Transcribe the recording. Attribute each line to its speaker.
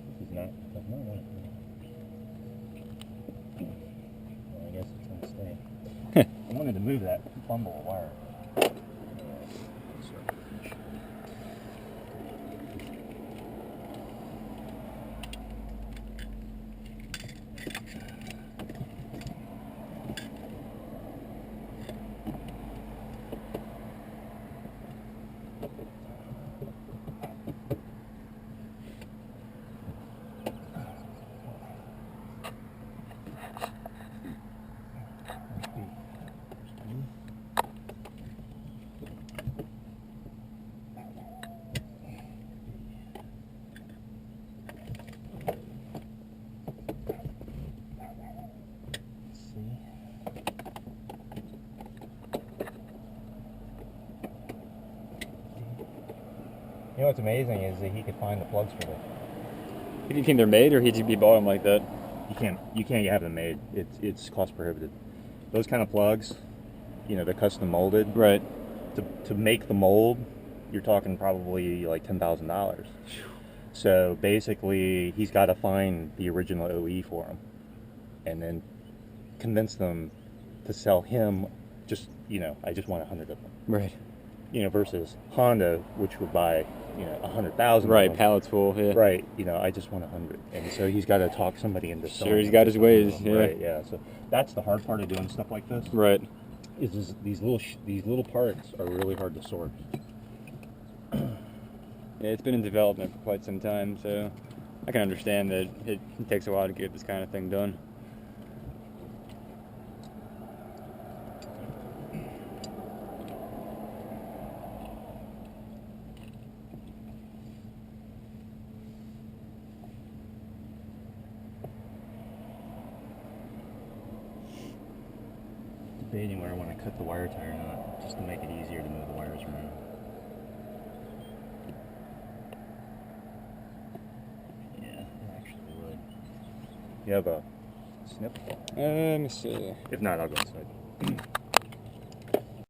Speaker 1: this is not. Well, I guess it's gonna stay. I wanted to move that bundle of wire. You know what's amazing is that he could find the plugs for this.
Speaker 2: Do you think they're made, or he'd just be bought them like that?
Speaker 1: You can't have them made. It's cost prohibitive. Those kind of plugs, you know, they're custom molded.
Speaker 2: Right.
Speaker 1: To make the mold, you're talking probably like $10,000. So basically, he's got to find the original OE for him, and then convince them to sell him. Just, you know, I just want 100 of them.
Speaker 2: Right.
Speaker 1: You know, versus Honda, which would buy, you know, 100,000.
Speaker 2: Right, pallets full. Yeah.
Speaker 1: Right. You know, I just want 100, and so he's got to talk somebody into selling.
Speaker 2: Sure, he's got his ways. Yeah.
Speaker 1: Right. Yeah. So that's the hard part of doing stuff like this.
Speaker 2: Right.
Speaker 1: Is these little parts are really hard to sort.
Speaker 2: Yeah, it's been in development for quite some time, so I can understand that it takes a while to get this kind of thing done.
Speaker 1: Debating where I want to cut the wire tie or not, just to make it easier to move the wires around. Yeah, it actually would. You have a snip?
Speaker 2: Let me see.
Speaker 1: If not, I'll go inside.